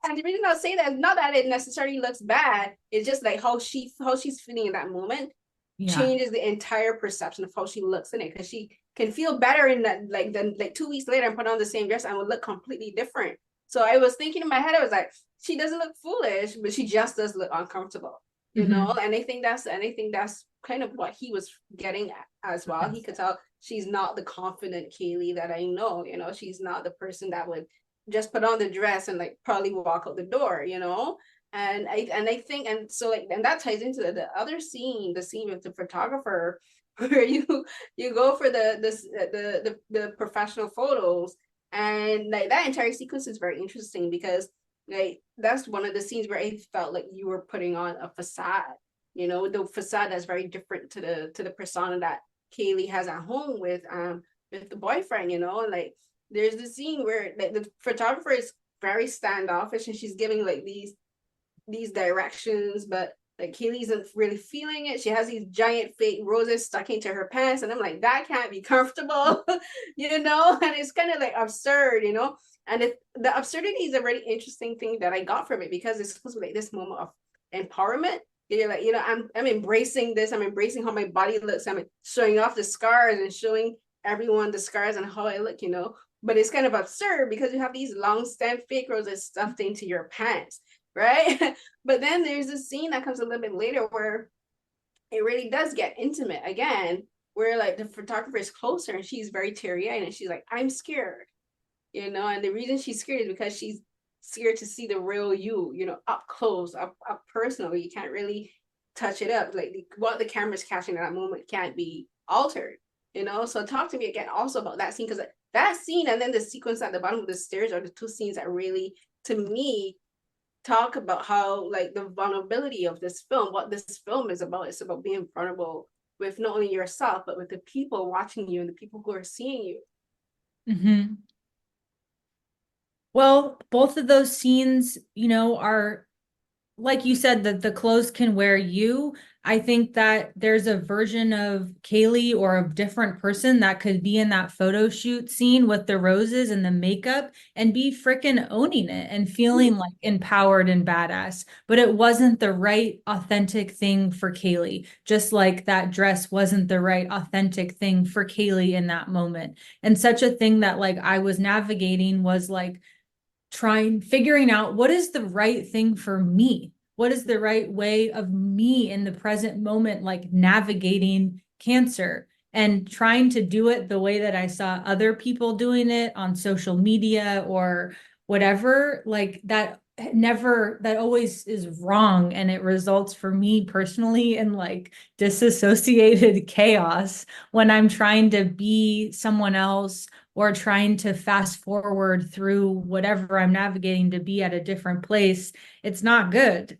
[SPEAKER 1] And the reason I'll say that is not that it necessarily looks bad. It's just like how she's feeling in that moment
[SPEAKER 2] Yeah.
[SPEAKER 1] changes the entire perception of how she looks in it. Because she can feel better in that then like 2 weeks later and put on the same dress and would look completely different. So I was thinking in my head, I was like, she doesn't look foolish, but she just does look uncomfortable, you know.
[SPEAKER 2] Mhm.
[SPEAKER 1] And I think that's kind of what he was getting at as well. He could tell she's not the confident Kailee that I know. You know, she's not the person that would just put on the dress and like probably walk out the door, you know. And I think, and so like, and that ties into the other scene, the scene with the photographer, where you go for the professional photos, and like that entire sequence is very interesting because like that's one of the scenes where I felt like you were putting on a facade, you know, the facade that's very different to the persona that Kailee has at home with the boyfriend, you know. Like there's the scene where like the photographer is very standoffish and she's giving like these directions, but like Kaylee isn't really feeling it. She has these giant fake roses stuck into her pants, and I'm like, that can't be comfortable, you know. And it's kind of like absurd, you know. And the absurdity is a really interesting thing that I got from it because it's supposed to be like this moment of empowerment. You're like, you know, I'm embracing this. I'm embracing how my body looks. I'm showing off the scars and showing everyone the scars and how I look, you know. But it's kind of absurd because you have these long stem fake roses stuffed into your pants. right? But then there's this scene that comes a little bit later where it really does get intimate again, where like the photographer is closer and she's very teary-eyed and she's like, I'm scared, and the reason she's scared is because she's scared to see the real you, up close, up personal. You can't really touch it up. Like what the camera's catching at that moment can't be altered. So talk to me again also about that scene, because that scene and then the sequence at the bottom of the stairs are the two scenes that really, to me, talk about how like the vulnerability of this film, what this film is about. It's about being vulnerable with not only yourself, but with the people watching you and the people who are seeing you.
[SPEAKER 2] Mm-hmm. Well, both of those scenes, are like you said, that the clothes can wear you. I think that there's a version of Kailee or a different person that could be in that photo shoot scene with the roses and the makeup and be freaking owning it and feeling like empowered and badass. But it wasn't the right, authentic thing for Kailee, just like that dress wasn't the right, authentic thing for Kailee in that moment. And such a thing that like I was navigating was like, figuring out what is the right thing for me, what is the right way of me in the present moment, like navigating cancer, and trying to do it the way that I saw other people doing it on social media or whatever, like that always is wrong, and it results for me personally in like disassociated chaos when I'm trying to be someone else or trying to fast forward through whatever I'm navigating to be at a different place. It's not good.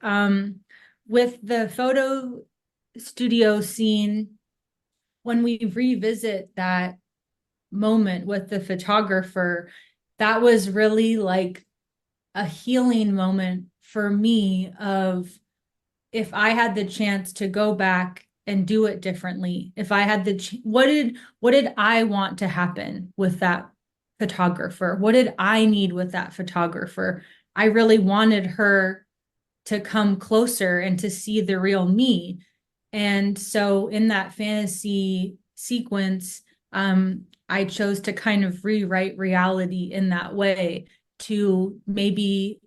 [SPEAKER 2] With the photo studio scene, when we revisit that moment with the photographer, that was really like a healing moment for me of, if I had the chance to go back and do it differently, if I had what did I want to happen with that photographer? What did I need with that photographer? I really wanted her to come closer and to see the real me. And so in that fantasy sequence, I chose to kind of rewrite reality in that way, to maybe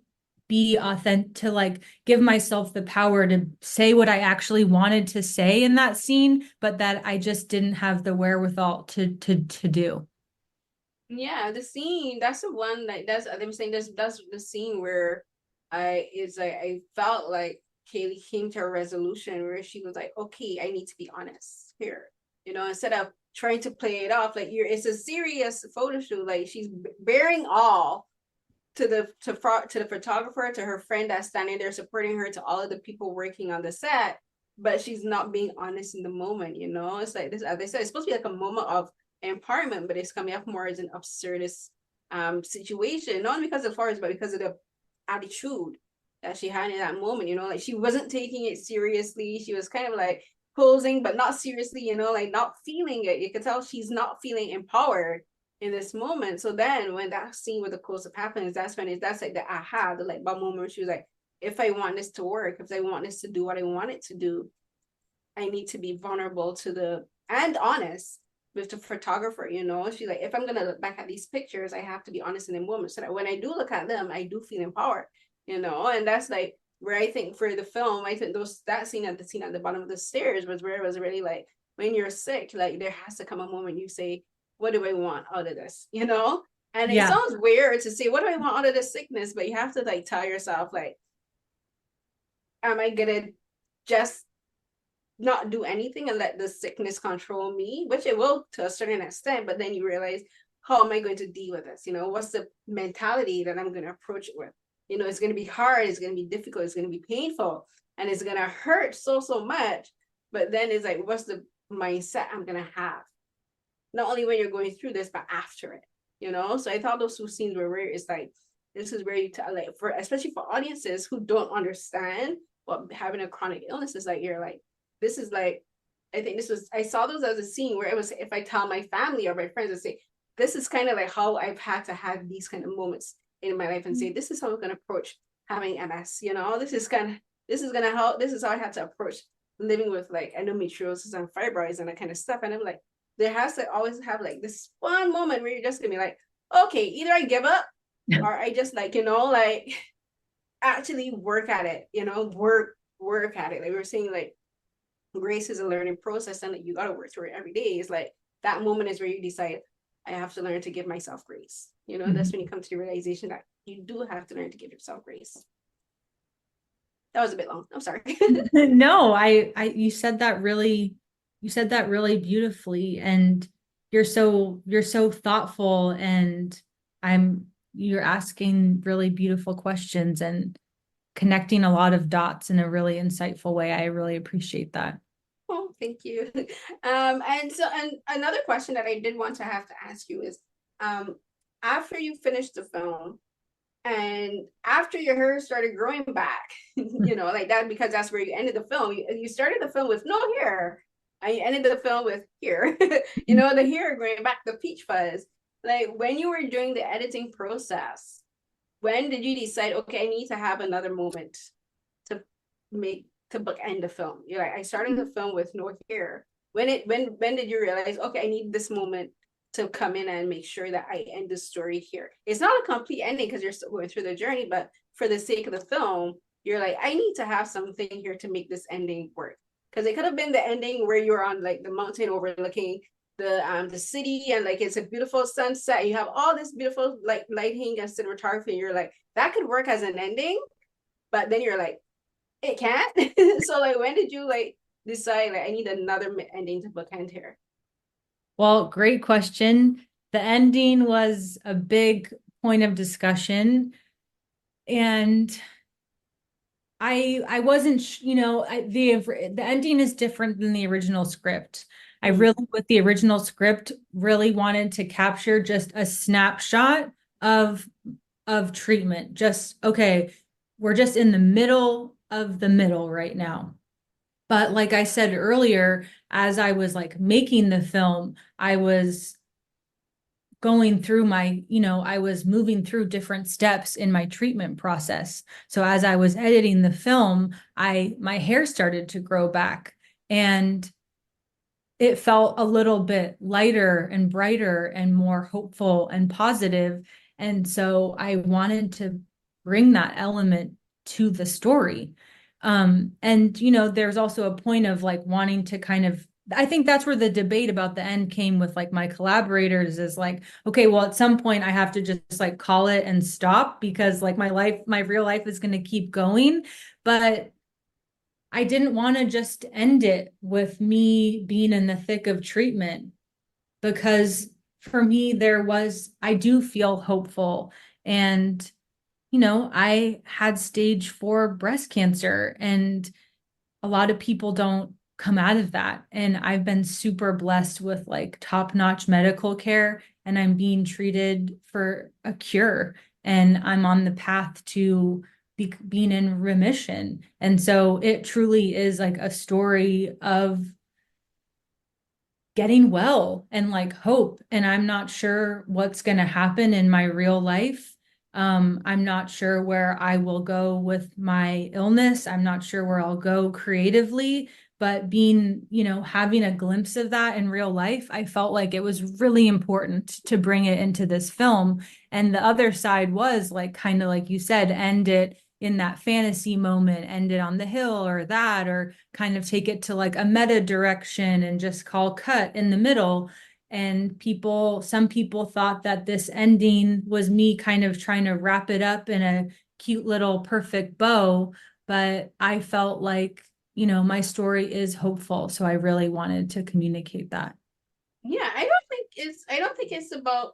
[SPEAKER 2] be authentic, to like give myself the power to say what I actually wanted to say in that scene, but that I just didn't have the wherewithal to do.
[SPEAKER 1] Yeah, the scene, that's the one, like I'm saying, that's the scene where I felt like Kailee came to a resolution where she was like, okay, I need to be honest here. Instead of trying to play it off like it's a serious photo shoot. Like she's bearing all to the photographer, to her friend that's standing there supporting her, to all of the people working on the set, but she's not being honest in the moment. It's like this, as they said, it's supposed to be like a moment of empowerment, but it's coming up more as an absurdist situation, not because of flowers, but because of the attitude that she had in that moment. Like she wasn't taking it seriously. She was kind of like posing but not seriously, like not feeling it. You could tell she's not feeling empowered in this moment. So then when that scene with the close-up happens, that's like the aha, the like bulb moment where she was like, if I want this to work, if I want this to do what I want it to do, I need to be vulnerable and honest with the photographer. She's like, if I'm gonna look back at these pictures, I have to be honest in the moment, so that when I do look at them, I do feel empowered. And that's like where I think for the film, I think that scene at the bottom of the stairs was where it was really like, when you're sick, like there has to come a moment you say, what do I want out of this? And it
[SPEAKER 2] Yeah.
[SPEAKER 1] sounds weird to say, what do I want out of this sickness? But you have to like tell yourself, like, am I gonna just not do anything and let the sickness control me, which it will to a certain extent, but then you realize, how am I going to deal with this? What's the mentality that I'm going to approach it with? It's going to be hard, it's going to be difficult, it's going to be painful, and it's going to hurt so much. But then it's like, what's the mindset I'm going to have? Not only when you're going through this, but after it. So I thought those two scenes were where it's like, this is where you tell, like, for especially for audiences who don't understand what having a chronic illness is like. You're like, this is like, I saw those as a scene where it was, if I tell my family or my friends and say, this is kind of like how I've had to have these kind of moments in my life, and say, this is how I'm going to approach having MS. This is how I had to approach living with like endometriosis and fibroids and that kind of stuff. And I'm like, there has to always have like this one moment where you're just gonna be like, okay, either I give up or I just like, like actually work at it, work at it. Like we were saying, like grace is a learning process, and like, you got to work through it every day. It's like that moment is where you decide, I have to learn to give myself grace. That's when you come to the realization that you do have to learn to give yourself grace. That was a bit long. I'm sorry.
[SPEAKER 2] No, you said that really beautifully, and you're so thoughtful, and you're asking really beautiful questions and connecting a lot of dots in a really insightful way. I really appreciate that.
[SPEAKER 1] Oh, thank you. And another question that I did want to have to ask you is, after you finished the film and after your hair started growing back, like that, because that's where you ended the film. You started the film with no hair, and you ended the film with hair. The hair growing back, the peach fuzz. Like when you were doing the editing process, when did you decide, okay, I need to have another moment to bookend the film? You're like, I started the film with no hair. When did you realize, okay, I need this moment to come in and make sure that I end the story here? It's not a complete ending because you're still going through the journey, but for the sake of the film, you're like, I need to have something here to make this ending work. Because it could have been the ending where you're on like the mountain overlooking the city, and like it's a beautiful sunset. You have all this beautiful like lighting and cinematography, and you're like, that could work as an ending, but then you're like, it can't. So like, when did you like decide like I need another ending to bookend here?
[SPEAKER 2] Well, great question. The ending was a big point of discussion, and I wasn't, the ending is different than the original script. I really, with the original script, really wanted to capture just a snapshot of treatment. Just, okay, we're just in the middle of the middle right now. But like I said earlier, as I was like making the film, I was going through I was moving through different steps in my treatment process. So as I was editing the film, my hair started to grow back, and it felt a little bit lighter and brighter and more hopeful and positive. And so I wanted to bring that element to the story. And there's also a point of like wanting to kind of, I think that's where the debate about the end came with like my collaborators, is like, okay, well, at some point I have to just like call it and stop, because like my real life is going to keep going. But I didn't want to just end it with me being in the thick of treatment, because for me, I do feel hopeful. And, I had stage 4 breast cancer, and a lot of people don't come out of that. And I've been super blessed with like top-notch medical care, and I'm being treated for a cure, and I'm on the path to being in remission. And so it truly is like a story of getting well and like hope. And I'm not sure what's going to happen in my real life. I'm not sure where I will go with my illness. I'm not sure where I'll go creatively, but having a glimpse of that in real life, I felt like it was really important to bring it into this film. And the other side was like, kind of like you said, end it in that fantasy moment, end it on the hill or that, or kind of take it to like a meta direction and just call cut in the middle. And some people thought that this ending was me kind of trying to wrap it up in a cute little perfect bow. But I felt like, my story is hopeful. So I really wanted to communicate that.
[SPEAKER 1] Yeah, I don't think it's about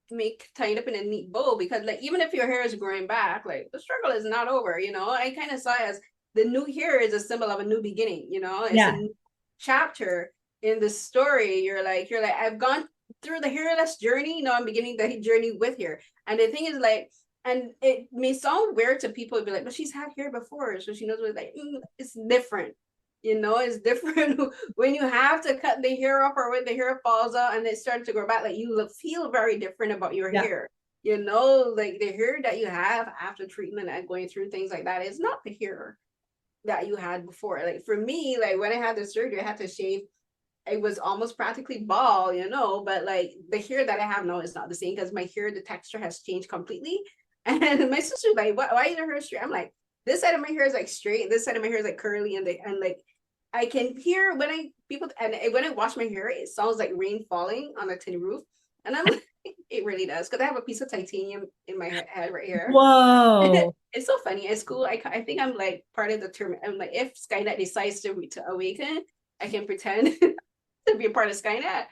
[SPEAKER 1] make tied up in a neat bow, because like even if your hair is growing back, like the struggle is not over. I kind of saw it as the new hair is a symbol of a new beginning. It's a
[SPEAKER 2] Yeah.
[SPEAKER 1] new chapter in the story. You're like I've gone through the hairless journey. I'm beginning the journey with hair. And the thing is like, and it may sound weird to people, be like, but she's had hair before, so she knows what it's like. It's different. It's different when you have to cut the hair off, or when the hair falls out and it starts to grow back. Like you feel very different about your
[SPEAKER 2] Yeah.
[SPEAKER 1] hair. Like the hair that you have after treatment and going through things like that is not the hair that you had before. Like for me, like when I had the surgery, I had to shave. It was almost practically bald, but like the hair that I have now is not the same, because my hair, the texture has changed completely. And my sister's like, why is her hair straight? I'm like, this side of my hair is like straight, this side of my hair is like curly, and like I can hear when I wash my hair, it sounds like rain falling on a tin roof. And I'm like, it really does, because I have a piece of titanium in my head right here.
[SPEAKER 2] Whoa.
[SPEAKER 1] It's so funny. At school, I think I'm like part of the term. I'm like, if Skynet decides to awaken, I can pretend to be a part of Skynet.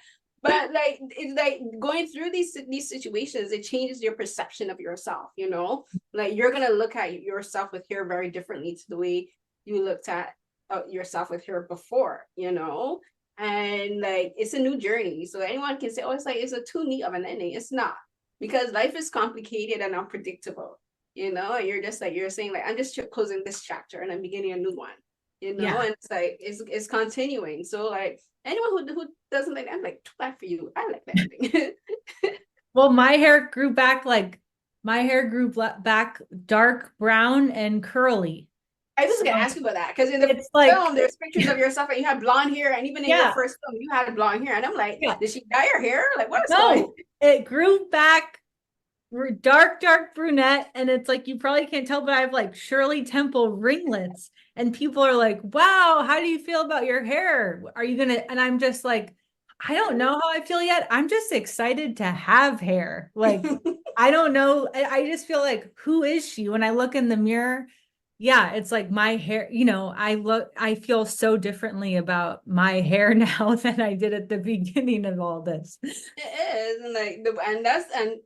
[SPEAKER 1] But like, it's like going through these situations, it changes your perception of yourself. You know, like you're gonna look at yourself with hair very differently to the way you looked at yourself with hair before. You know, and like it's a new journey. So anyone can say, "Oh, it's like it's a too neat of an ending." It's not, because life is complicated and unpredictable. You know, and you're just like, you're saying like, I'm just closing this chapter and I'm beginning a new one. You know,
[SPEAKER 2] Yeah.
[SPEAKER 1] and it's like it's continuing. So like anyone who doesn't like, I'm like, too bad for you. I like that ending.
[SPEAKER 2] Well, my hair grew back dark brown and curly.
[SPEAKER 1] I was
[SPEAKER 2] So
[SPEAKER 1] gonna ask you about that, because in the
[SPEAKER 2] it's like,
[SPEAKER 1] film there's pictures of yourself and you had blonde hair, and even in your
[SPEAKER 2] yeah,
[SPEAKER 1] first film you had blonde hair, and I'm like,
[SPEAKER 2] yeah.
[SPEAKER 1] did she dye her hair? Like, what is going?
[SPEAKER 2] No, it grew back dark brunette. And it's like, you probably can't tell, but I have like Shirley Temple ringlets. And people are like, wow, how do you feel about your hair? Are you gonna? And I'm just like, I don't know how I feel yet. I'm just excited to have hair. Like, I don't know. I just feel like, who is she? When I look in the mirror, yeah, it's like my hair, I feel so differently about my hair now than I did at the beginning of all this.
[SPEAKER 1] It is, and like and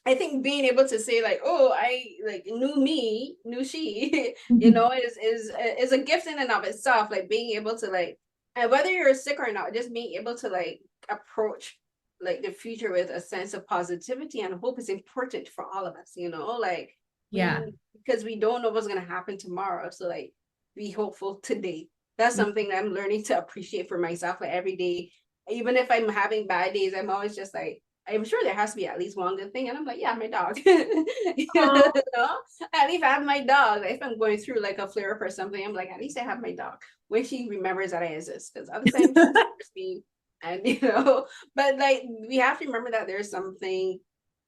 [SPEAKER 1] I think being able to say like, oh, I like knew she, you know, is a gift in and of itself. Like being able to like, and whether you're sick or not, just being able to like approach like the future with a sense of positivity and hope is important for all of us. You know, like
[SPEAKER 2] Yeah.
[SPEAKER 1] because we don't know what's gonna happen tomorrow. So like, be hopeful today. That's something that I'm learning to appreciate for myself. Like every day, even if I'm having bad days, I'm always just like, I'm sure there has to be at least one good thing. And I'm like, yeah, my dog. You
[SPEAKER 2] Oh,
[SPEAKER 1] know? At least I have my dog. If I'm going through like a flare up or something, I'm like, at least I have my dog when she remembers that I exist. Because other times she remembers me. And but like we have to remember that there's something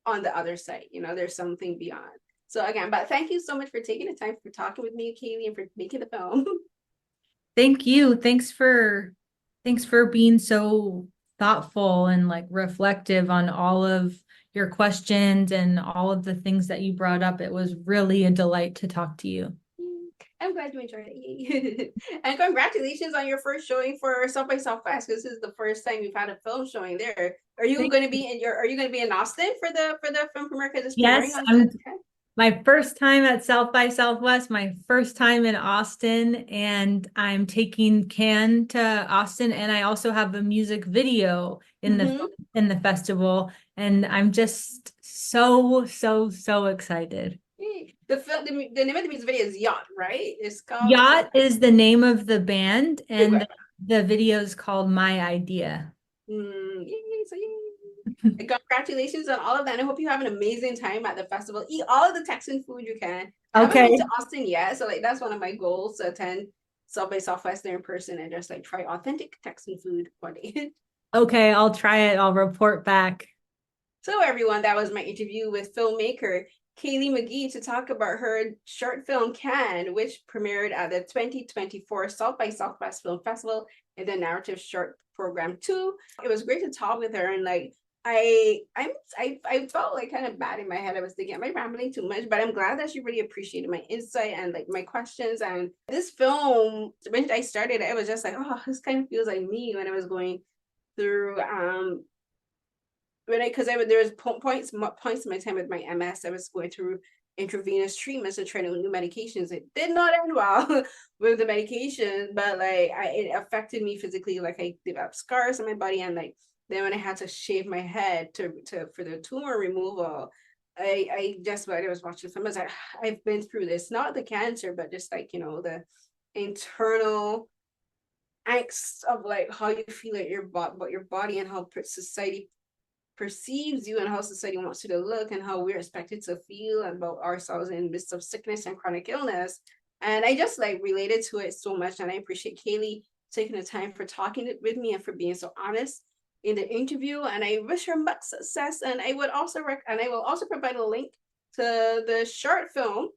[SPEAKER 1] on the other side, there's something beyond. So again, but thank you so much for taking the time for talking with me, Kailee, and for making the film.
[SPEAKER 2] thank you. Thanks for being so thoughtful and like reflective on all of your questions and all of the things that you brought up. It was really a delight to talk to you.
[SPEAKER 1] I'm glad you enjoyed it. Yay. And congratulations on your first showing for South by Southwest, because this is the first time you've had a film showing there. Are you going to be in Austin for the film premiere, because it's premiering
[SPEAKER 2] Yes,
[SPEAKER 1] on
[SPEAKER 2] I'm
[SPEAKER 1] okay.
[SPEAKER 2] my first time at South by Southwest, my first time in Austin, and I'm taking Can to Austin, and I also have a music video in the festival, and I'm just so excited.
[SPEAKER 1] The name of the music video is Yacht, right? It's called
[SPEAKER 2] Yacht is the name of the band, and
[SPEAKER 1] okay.
[SPEAKER 2] the video is called My Idea.
[SPEAKER 1] Yay, so yay. And congratulations on all of that. And I hope you have an amazing time at the festival. Eat all of the Texan food you can. I haven't
[SPEAKER 2] Okay.
[SPEAKER 1] been to Austin yet, so like that's one of my goals, to attend South by Southwest there in person and just like try authentic Texan food one day.
[SPEAKER 2] Okay, I'll try it. I'll report back.
[SPEAKER 1] So everyone, that was my interview with filmmaker Kailee McGee to talk about her short film Can, which premiered at the 2024 South by Southwest Film Festival in the narrative short program 2. It was great to talk with her, and like I felt like kind of bad in my head. I was thinking, am I rambling too much? But I'm glad that she really appreciated my insight and like my questions. And this film, when I started, it was just like, oh, this kind of feels like me when I was going through because there was points in my time with my MS. I was going through intravenous treatments and trying new medications. It did not end well with the medication, but like it affected me physically. Like I developed scars on my body, and like then when I had to shave my head for the tumor removal, I just when I was watching film, I was like, I've been through this, not the cancer, but just like the internal angst of like how you feel like about your body, and how society perceives you, and how society wants you to look, and how we're expected to feel about ourselves in the midst of sickness and chronic illness. And I just like related to it so much, and I appreciate Kailee taking the time for talking with me and for being so honest in the interview. And I wish her much success. And I will also provide a link to the short film,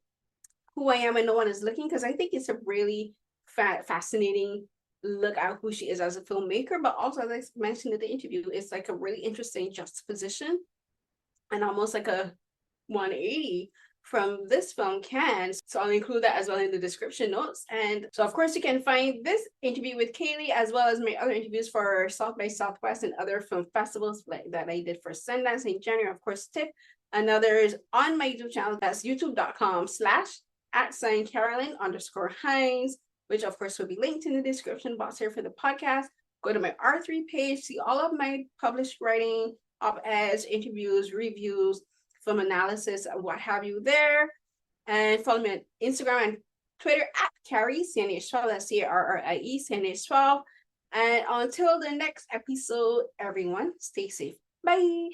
[SPEAKER 1] Who I Am When No One Is Looking, because I think it's a really fascinating look at who she is as a filmmaker, but also, as I mentioned in the interview, it's like a really interesting juxtaposition and almost like a 180 from this film Can. So I'll include that as well in the description notes. And so of course you can find this interview with Kailee as well as my other interviews for South by Southwest and other film festivals that I did for Sundance in January, of course, TIFF, and others on my YouTube channel. That's youtube.com/@Carolyn_Hines, which of course will be linked in the description box here for the podcast. Go to my R3 page, see all of my published writing, op-eds, interviews, reviews, film analysis, and what have you there. And follow me on Instagram and Twitter @Carrie, CNH12, that's CARRIE, CNH12. And until the next episode, everyone, stay safe. Bye.